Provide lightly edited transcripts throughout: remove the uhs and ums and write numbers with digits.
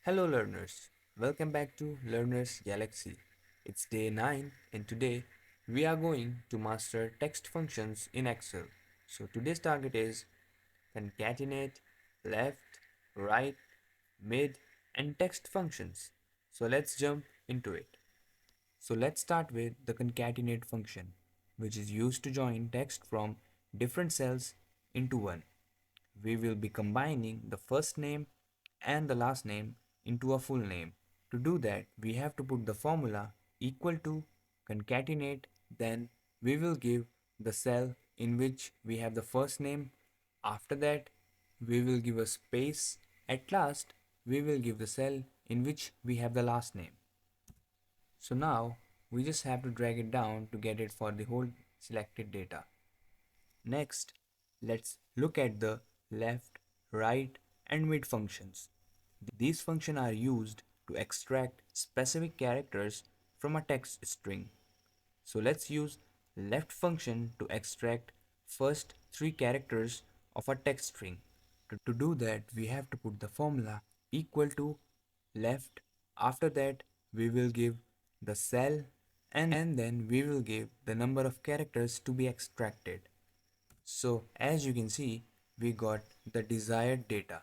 Hello learners, welcome back to Learners Galaxy. It's day 9 and today we are going to master text functions in Excel. So today's target is concatenate, left, right, mid and text functions. So let's jump into it. So let's start with the concatenate function, which is used to join text from different cells into one. We will be combining the first name and the last name into a full name. To do that, we have to put the formula equal to concatenate, then we will give the cell in which we have the first name. After that, we will give a space. At last, we will give the cell in which we have the last name. So now we just have to drag it down to get it for the whole selected data. Next, let's look at the left, right, and mid functions. These functions are used to extract specific characters from a text string. So let's use left function to extract first three characters of a text string. To do that, we have to put the formula equal to left. After that, we will give the cell and then we will give the number of characters to be extracted. So as you can see, we got the desired data.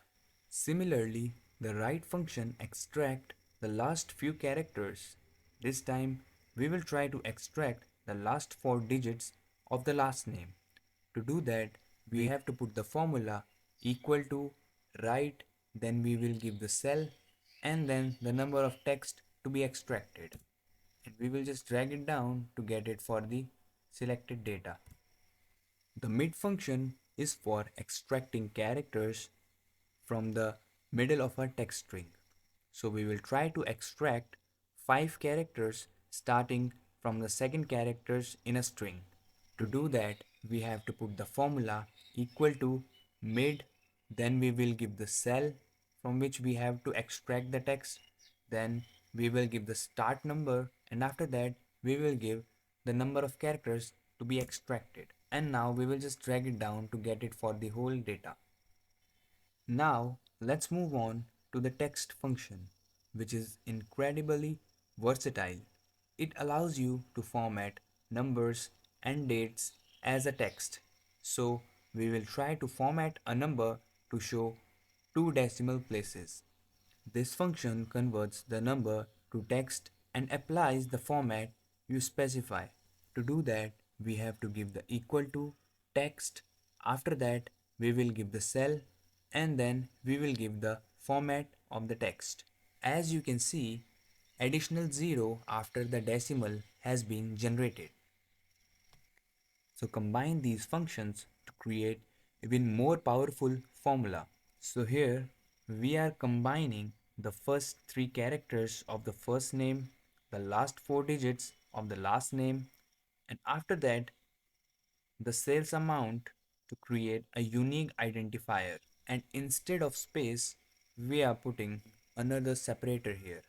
Similarly, the right function extract the last few characters. This time we will try to extract the last four digits of the last name. To do that, we have to put the formula equal to right, then we will give the cell and then the number of text to be extracted. And we will just drag it down to get it for the selected data. The mid function is for extracting characters from the middle of a text string. So we will try to extract 5 characters starting from the second characters in a string. To do that, we have to put the formula equal to mid, then we will give the cell from which we have to extract the text, then we will give the start number, and after that we will give the number of characters to be extracted. And now we will just drag it down to get it for the whole data. Now let's move on to the text function, which is incredibly versatile. It allows you to format numbers and dates as a text. So we will try to format a number to show two decimal places. This function converts the number to text and applies the format you specify. To do that, we have to give the equal to text. After that, we will give the cell and then we will give the format of the text. As you can see, additional 0 after the decimal has been generated. So combine these functions to create even more powerful formula. So here we are combining the first three characters of the first name, the last four digits of the last name, and after that the sales amount to create a unique identifier. And instead of space, we are putting another separator here.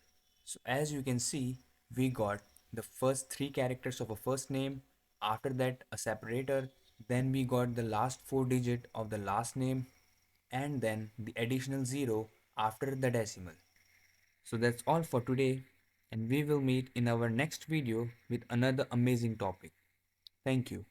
So as you can see, we got the first three characters of a first name, after that a separator, then we got the last four digit of the last name, and then the additional 0 after the decimal. So that's all for today, and we will meet in our next video with another amazing topic. Thank you.